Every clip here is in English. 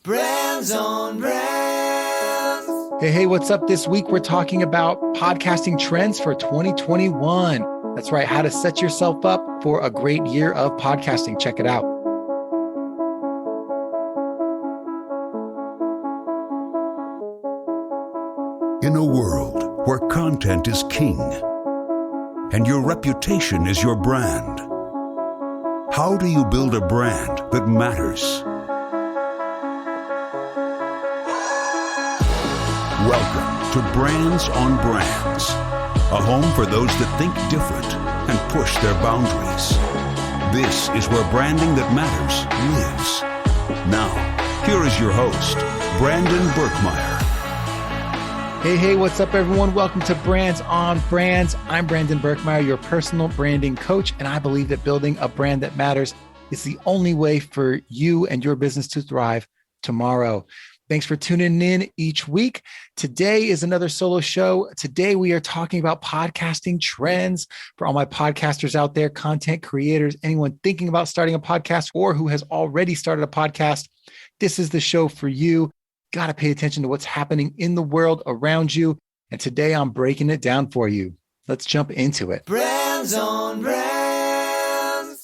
Brands on Brands. Hey, what's up? This week, we're talking about podcasting trends for 2021. That's right, how to set yourself up for a great year of podcasting. Check it out. In a world where content is king and your reputation is your brand, how do you build a brand that matters? Welcome to Brands on Brands, a home for those that think different and push their boundaries. This is where branding that matters lives. Now, here is your host, Brandon Berkmeyer. Hey, what's up, everyone? Welcome to Brands on Brands. I'm Brandon Berkmeyer, your personal branding coach, and I believe that building a brand that matters is the only way for you and your business to thrive tomorrow. Thanks for tuning in each week. Today is another solo show. Today, we are talking about podcasting trends for all my podcasters out there, content creators, anyone thinking about starting a podcast or who has already started a podcast. This is the show for you. Got to pay attention to what's happening in the world around you. And today, I'm breaking it down for you. Let's jump into it. Brands on Brands.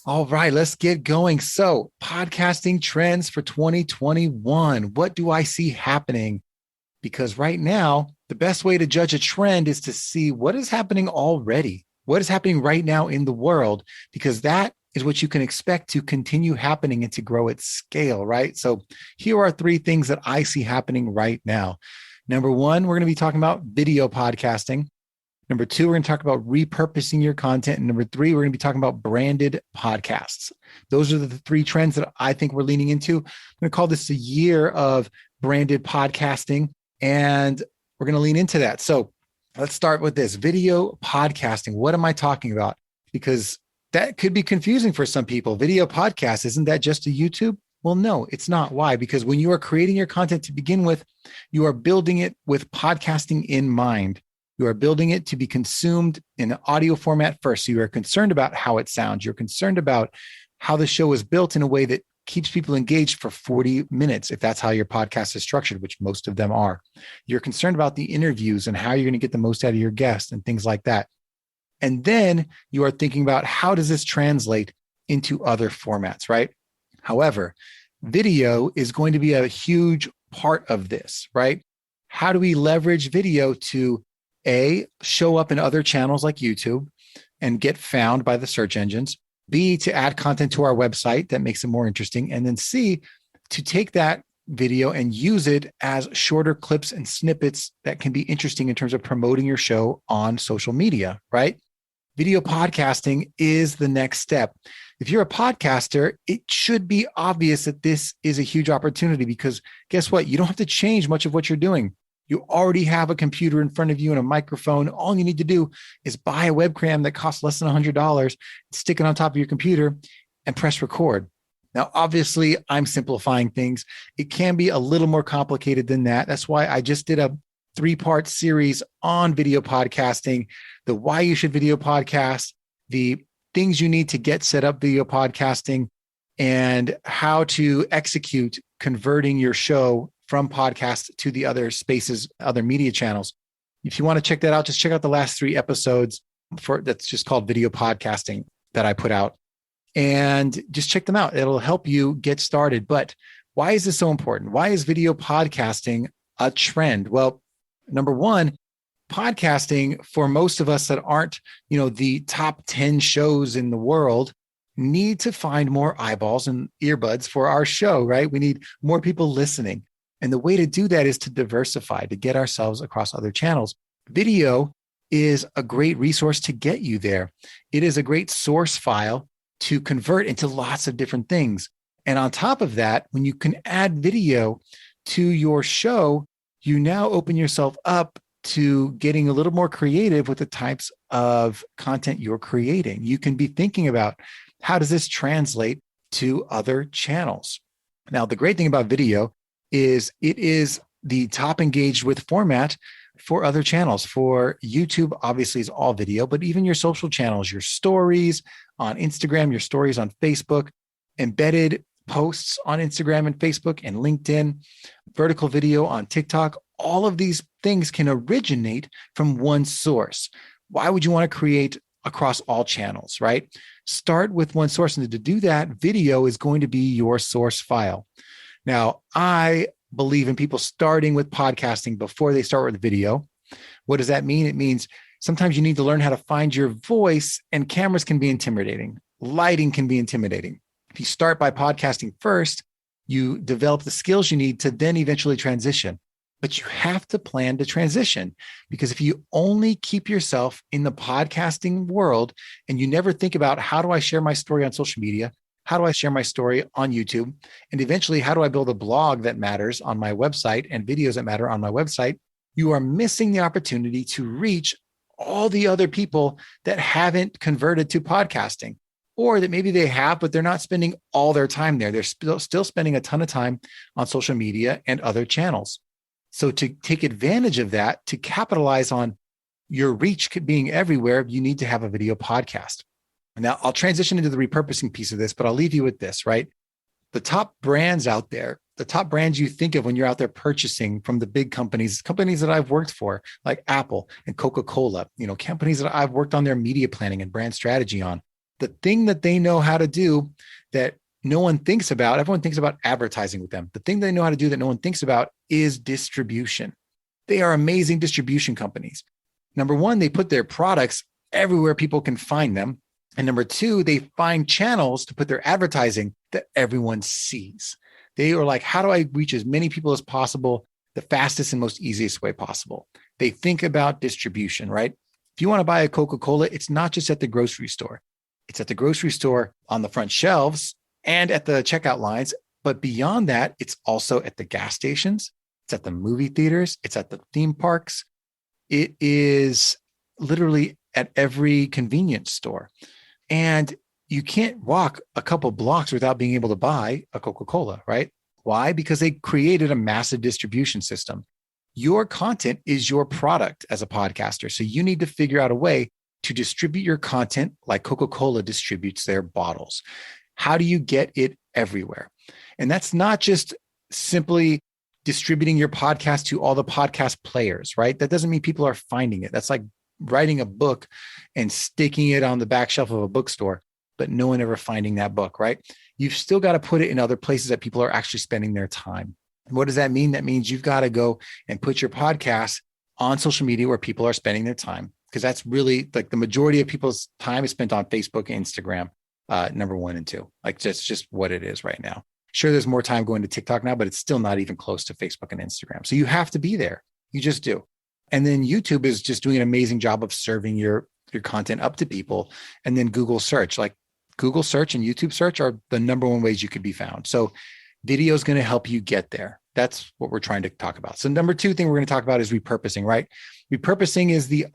All right, let's get going. So, podcasting trends for 2021. What do I see happening? Because right now, the best way to judge a trend is to see what is happening already. What is happening right now in the world? Because that is what you can expect to continue happening and to grow at scale, right? So here are three things that I see happening right now. Number one, we're going to be talking about video podcasting. Number two, we're going to talk about repurposing your content. And number three, we're going to be talking about branded podcasts. Those are the three trends that I think we're leaning into. I'm going to call this a year of branded podcasting, and we're going to lean into that. So let's start with this video podcasting. What am I talking about? Because that could be confusing for some people. Video podcast, isn't that just a YouTube? Well, no, it's not. Why? Because when you are creating your content to begin with, you are building it with podcasting in mind. You are building it to be consumed in an audio format first. So you are concerned about how it sounds. You're concerned about how the show is built in a way that keeps people engaged for 40 minutes, if that's how your podcast is structured, which most of them are. You're concerned about the interviews and how you're going to get the most out of your guests and things like that. And then you are thinking about how does this translate into other formats, right? However, video is going to be a huge part of this, right? How do we leverage video to A, show up in other channels like YouTube and get found by the search engines, B, to add content to our website that makes it more interesting, and then C, to take that video and use it as shorter clips and snippets that can be interesting in terms of promoting your show on social media, right? Video podcasting is the next step. If you're a podcaster, it should be obvious that this is a huge opportunity because guess what? You don't have to change much of what you're doing. You already have a computer in front of you and a microphone. All you need to do is buy a webcam that costs less than $100, stick it on top of your computer, and press record. Now, obviously, I'm simplifying things. It can be a little more complicated than that. That's why I just did a 3-part series on video podcasting, the why you should video podcast, the things you need to get set up video podcasting, and how to execute converting your show from podcast to the other spaces, other media channels. If you want to check that out, just check out the last 3 episodes that's just called video podcasting that I put out, and just check them out. It'll help you get started. But why is this so important? Why is video podcasting a trend? Well, number one, podcasting for most of us that aren't, the top 10 shows in the world need to find more eyeballs and earbuds for our show, right? We need more people listening. And the way to do that is to diversify, to get ourselves across other channels. Video is a great resource to get you there. It is a great source file to convert into lots of different things. And on top of that, when you can add video to your show, you now open yourself up to getting a little more creative with the types of content you're creating. You can be thinking about how does this translate to other channels? Now, the great thing about video is it is the top engaged with format for other channels. For YouTube, obviously, is all video, but even your social channels, your stories on Instagram, your stories on Facebook, embedded posts on Instagram and Facebook and LinkedIn, vertical video on TikTok. All of these things can originate from one source. Why would you want to create across all channels, right? Start with one source. And to do that, video is going to be your source file. Now, I believe in people starting with podcasting before they start with video. What does that mean? It means sometimes you need to learn how to find your voice, and cameras can be intimidating. Lighting can be intimidating. If you start by podcasting first, you develop the skills you need to then eventually transition. But you have to plan to transition, because if you only keep yourself in the podcasting world and you never think about how do I share my story on social media, how do I share my story on YouTube, and eventually how do I build a blog that matters on my website and videos that matter on my website, you are missing the opportunity to reach all the other people that haven't converted to podcasting, or that maybe they have, but they're not spending all their time there. They're still spending a ton of time on social media and other channels. So to take advantage of that, to capitalize on your reach being everywhere, you need to have a video podcast. Now, I'll transition into the repurposing piece of this, but I'll leave you with this, right? The top brands out there, the top brands you think of when you're out there purchasing from the big companies that I've worked for, like Apple and Coca-Cola, companies that I've worked on their media planning and brand strategy on. The thing that they know how to do that no one thinks about, everyone thinks about advertising with them. The thing they know how to do that no one thinks about is distribution. They are amazing distribution companies. Number one, they put their products everywhere people can find them. And number two, they find channels to put their advertising that everyone sees. They are like, how do I reach as many people as possible, the fastest and most easiest way possible? They think about distribution, right? If you want to buy a Coca-Cola, it's not just at the grocery store. It's at the grocery store on the front shelves and at the checkout lines. But beyond that, it's also at the gas stations. It's at the movie theaters. It's at the theme parks. It is literally at every convenience store. And you can't walk a couple blocks without being able to buy a Coca-Cola, right? Why? Because they created a massive distribution system. Your content is your product as a podcaster. So you need to figure out a way to distribute your content like Coca-Cola distributes their bottles. How do you get it everywhere? And that's not just simply distributing your podcast to all the podcast players, right? That doesn't mean people are finding it. That's like writing a book and sticking it on the back shelf of a bookstore, but no one ever finding that book, right? You've still got to put it in other places that people are actually spending their time. And what does that mean? That means you've got to go and put your podcast on social media where people are spending their time, because that's really like the majority of people's time is spent on Facebook and Instagram, number 1 and 2. Like that's just what it is right now. Sure, there's more time going to TikTok now, but it's still not even close to Facebook and Instagram. So you have to be there. You just do. And then YouTube is just doing an amazing job of serving your content up to people. And then Google search, like Google search and YouTube search are the number 1 ways you could be found. So video is going to help you get there. That's what we're trying to talk about. So number 2 thing we're going to talk about is repurposing, right? Repurposing is the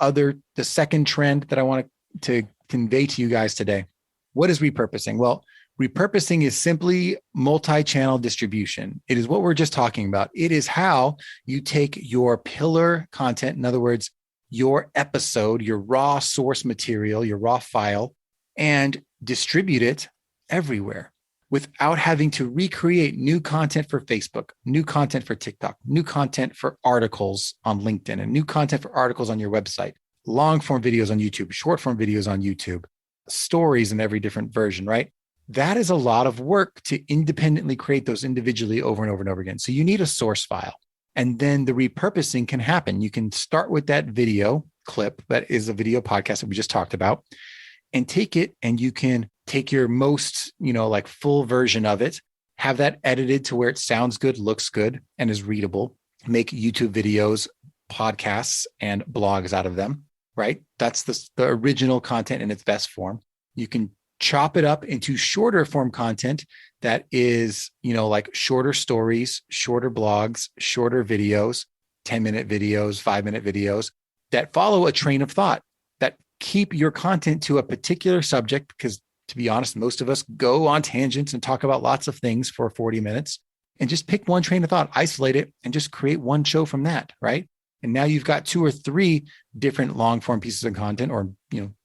second trend that I want to convey to you guys today. What is repurposing? Well, repurposing is simply multi-channel distribution. It is what we're just talking about. It is how you take your pillar content, in other words, your episode, your raw source material, your raw file, and distribute it everywhere without having to recreate new content for Facebook, new content for TikTok, new content for articles on LinkedIn, and new content for articles on your website, long form videos on YouTube, short form videos on YouTube, stories in every different version, right? That is a lot of work to independently create those individually over and over and over again. So you need a source file. And then the repurposing can happen. You can start with that video clip that is a video podcast that we just talked about, and take it, and you can take your most, like full version of it, have that edited to where it sounds good, looks good, and is readable, make YouTube videos, podcasts, and blogs out of them, right? That's the original content in its best form. You can chop it up into shorter form content that is, like shorter stories, shorter blogs, shorter videos, 10-minute videos, 5-minute videos that follow a train of thought, that keep your content to a particular subject, because to be honest, most of us go on tangents and talk about lots of things for 40 minutes, and just pick one train of thought, isolate it, and just create one show from that, right? And now you've got 2 or 3 different long form pieces of content, or,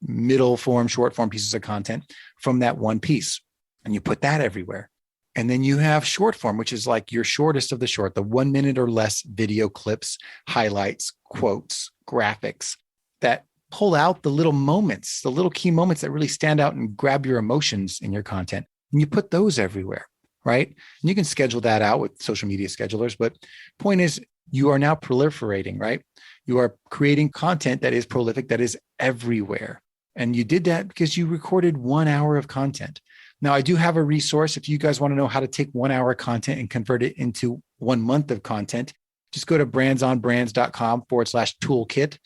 middle form, short form pieces of content from that one piece. And you put that everywhere. And then you have short form, which is like your shortest of the short, the 1 minute or less video clips, highlights, quotes, graphics that pull out the little moments, the little key moments that really stand out and grab your emotions in your content. And you put those everywhere, right? And you can schedule that out with social media schedulers. But point is, you are now proliferating, right? You are creating content that is prolific, that is everywhere. And you did that because you recorded 1 hour of content. Now, I do have a resource. If you guys want to know how to take 1 hour content and convert it into 1 month of content, just go to brandsonbrands.com/toolkit.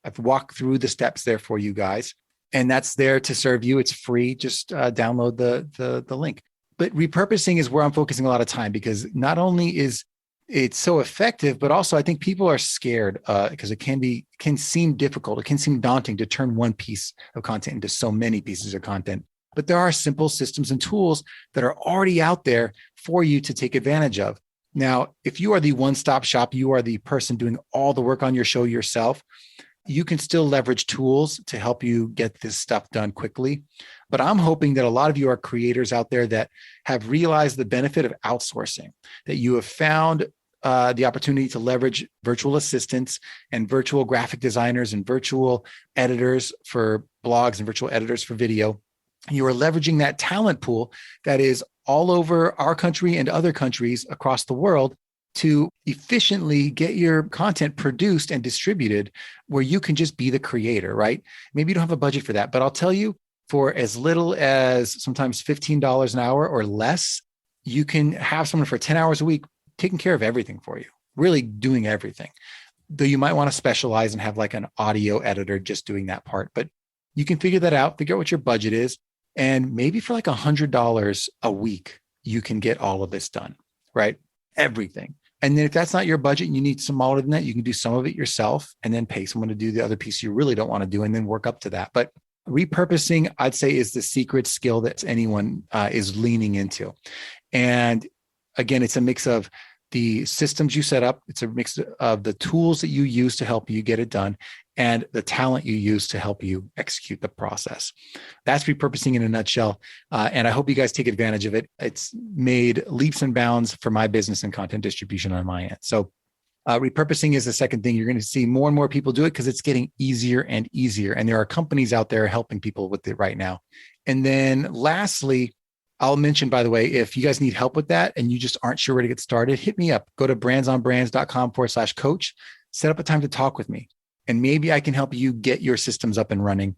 I've walked through the steps there for you guys, and that's there to serve you. It's free. Just download the link. But repurposing is where I'm focusing a lot of time, because not only is it so effective, but also I think people are scared because it can seem difficult. It can seem daunting to turn one piece of content into so many pieces of content. But there are simple systems and tools that are already out there for you to take advantage of. Now, if you are the one-stop shop, you are the person doing all the work on your show yourself, you can still leverage tools to help you get this stuff done quickly. But I'm hoping that a lot of you are creators out there that have realized the benefit of outsourcing, that you have found the opportunity to leverage virtual assistants and virtual graphic designers and virtual editors for blogs and virtual editors for video. You are leveraging that talent pool that is all over our country and other countries across the world to efficiently get your content produced and distributed where you can just be the creator, right? Maybe you don't have a budget for that, but I'll tell you, for as little as sometimes $15 an hour or less, you can have someone for 10 hours a week taking care of everything for you, really doing everything. Though you might want to specialize and have like an audio editor just doing that part, but you can figure that out, figure out what your budget is. And maybe for like $100 a week, you can get all of this done, right? Everything. And then if that's not your budget and you need smaller than that, you can do some of it yourself and then pay someone to do the other piece you really don't want to do and then work up to that. But repurposing, I'd say, is the secret skill that anyone is leaning into. And again, it's a mix of the systems you set up. It's a mix of the tools that you use to help you get it done and the talent you use to help you execute the process. That's repurposing in a nutshell. And I hope you guys take advantage of it. It's made leaps and bounds for my business and content distribution on my end. So repurposing is the second thing. You're going to see more and more people do it because it's getting easier and easier. And there are companies out there helping people with it right now. And then lastly, I'll mention, by the way, if you guys need help with that and you just aren't sure where to get started, hit me up. Go to brandsonbrands.com/coach, set up a time to talk with me. And maybe I can help you get your systems up and running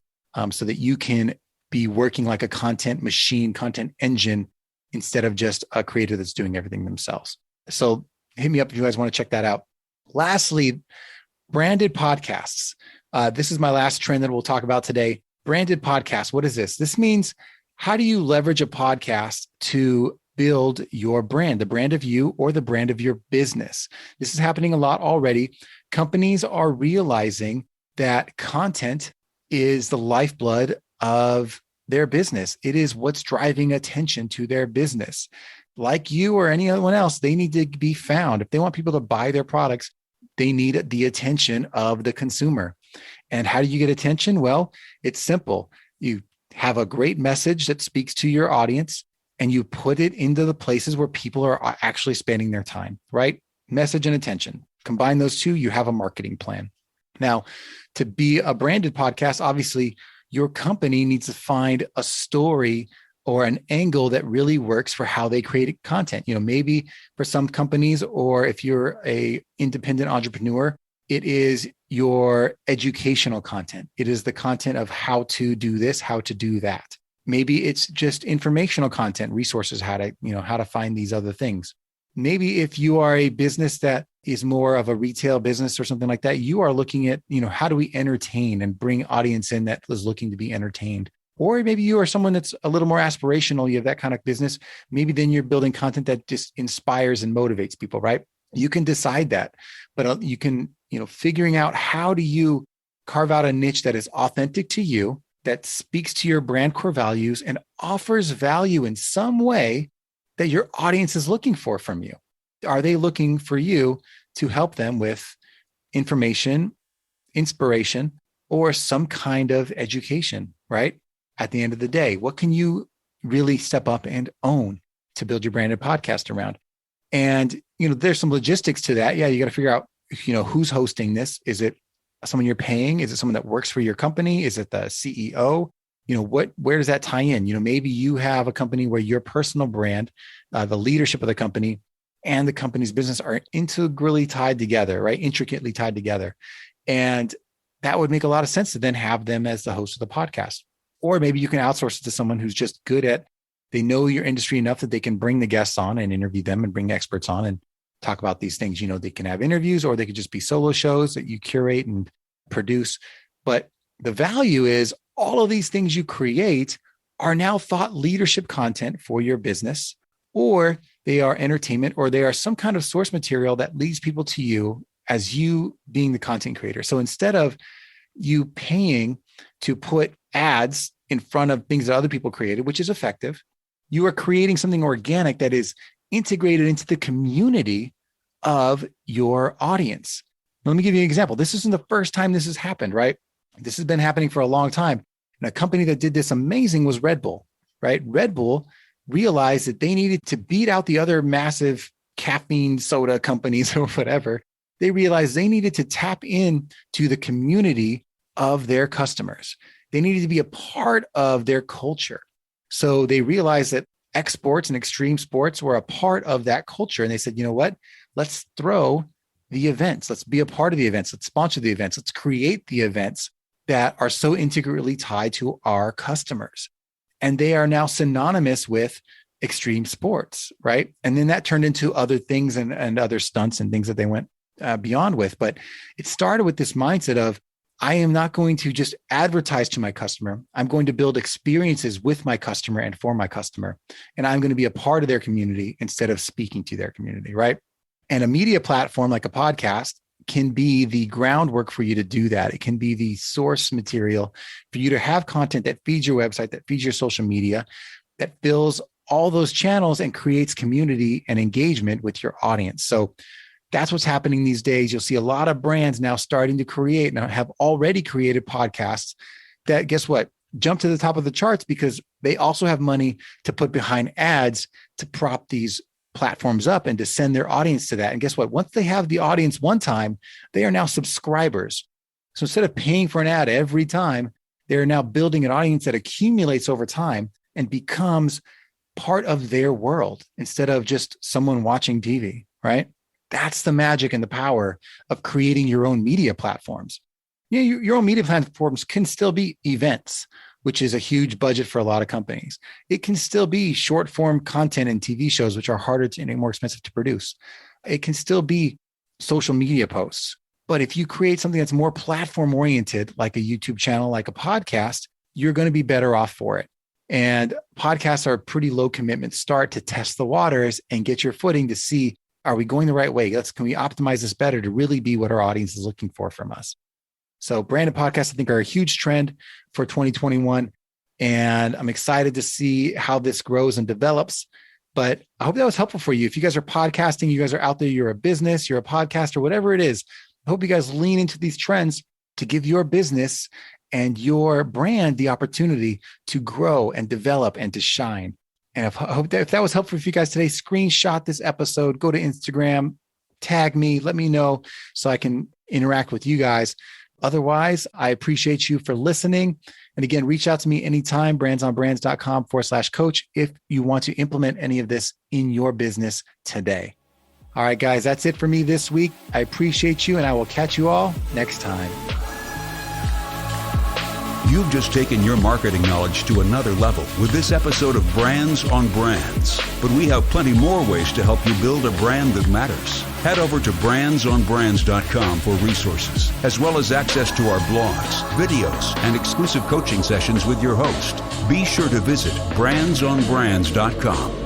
so that you can be working like a content machine, content engine, instead of just a creator that's doing everything themselves. So hit me up if you guys want to check that out. Lastly, branded podcasts. This is my last trend that we'll talk about today. Branded podcasts. What is this? This means, how do you leverage a podcast to build your brand, the brand of you or the brand of your business? This is happening a lot already. Companies are realizing that content is the lifeblood of their business. It is what's driving attention to their business. Like you or anyone else, they need to be found. If they want people to buy their products, they need the attention of the consumer. And how do you get attention? Well, it's simple. You have a great message that speaks to your audience and you put it into the places where people are actually spending their time, right? Message and attention. Combine those two, you have a marketing plan. Now, to be a branded podcast, obviously, your company needs to find a story or an angle that really works for how they create content. You know, maybe for some companies, or if you're an independent entrepreneur, it is your educational content. It is the content of how to do this, how to do that. Maybe it's just informational content, resources, how to find these other things. Maybe if you are a business that is more of a retail business or something like that, you are looking at, how do we entertain and bring audience in that is looking to be entertained? Or maybe you are someone that's a little more aspirational. You have that kind of business. Maybe then you're building content that just inspires and motivates people, right? You can decide that, but you can, figuring out how do you carve out a niche that is authentic to you, that speaks to your brand core values and offers value in some way that your audience is looking for from you. Are they looking for you to help them with information, inspiration, or some kind of education, right? At the end of the day, what can you really step up and own? to build your branded podcast around. And, there's some logistics to that. Yeah, you got to figure out, who's hosting this. Is it someone you're paying? Is it someone that works for your company? Is it the CEO? Where does that tie in? Maybe you have a company where your personal brand, the leadership of the company and the company's business are integrally tied together, right? Intricately tied together. And that would make a lot of sense to then have them as the host of the podcast. Or maybe you can outsource it to someone who's just good at, they know your industry enough that they can bring the guests on and interview them and bring experts on and talk about these things. They can have interviews, or they could just be solo shows that you curate and produce. But the value is all of these things you create are now thought leadership content for your business, or they are entertainment, or they are some kind of source material that leads people to you as you being the content creator. So instead of you paying to put ads in front of things that other people created, which is effective, you are creating something organic that is integrated into the community of your audience. Now, let me give you an example. This isn't the first time this has happened, right? This has been happening for a long time. And a company that did this amazing was Red Bull, right? Red Bull realized that they needed to beat out the other massive caffeine soda companies or whatever. They realized they needed to tap in to the community of their customers. They needed to be a part of their culture. So they realized that exports and extreme sports were a part of that culture. And they said, you know what? Let's throw the events. Let's be a part of the events. Let's sponsor the events. Let's create the events that are so integrally tied to our customers. And they are now synonymous with extreme sports, right? And then that turned into other things and other stunts and things that they went beyond with. But it started with this mindset of, I am not going to just advertise to my customer. I'm going to build experiences with my customer and for my customer. And I'm going to be a part of their community instead of speaking to their community, right? And a media platform like a podcast can be the groundwork for you to do that. It can be the source material for you to have content that feeds your website, that feeds your social media, that fills all those channels and creates community and engagement with your audience. So that's what's happening these days. You'll see a lot of brands now starting to create and have already created podcasts that, guess what, jump to the top of the charts because they also have money to put behind ads to prop these platforms up and to send their audience to that. And guess what? Once they have the audience one time, they are now subscribers. So instead of paying for an ad every time, they're now building an audience that accumulates over time and becomes part of their world instead of just someone watching TV, right? That's the magic and the power of creating your own media platforms. Your own media platforms can still be events, which is a huge budget for a lot of companies. It can still be short form content and TV shows, which are harder and more expensive to produce. It can still be social media posts. But if you create something that's more platform oriented, like a YouTube channel, like a podcast, you're going to be better off for it. And podcasts are a pretty low commitment start to test the waters and get your footing to see, are we going the right way? Can we optimize this better to really be what our audience is looking for from us? So branded podcasts, I think, are a huge trend for 2021. And I'm excited to see how this grows and develops. But I hope that was helpful for you. If you guys are podcasting, you guys are out there, you're a business, you're a podcaster, whatever it is, I hope you guys lean into these trends to give your business and your brand the opportunity to grow and develop and to shine. And I hope that if that was helpful for you guys today, screenshot this episode, go to Instagram, tag me, let me know so I can interact with you guys. Otherwise, I appreciate you for listening. And again, reach out to me anytime, brandsonbrands.com/coach, if you want to implement any of this in your business today. All right, guys, that's it for me this week. I appreciate you, and I will catch you all next time. You've just taken your marketing knowledge to another level with this episode of Brands on Brands. But we have plenty more ways to help you build a brand that matters. Head over to brandsonbrands.com for resources, as well as access to our blogs, videos, and exclusive coaching sessions with your host. Be sure to visit brandsonbrands.com.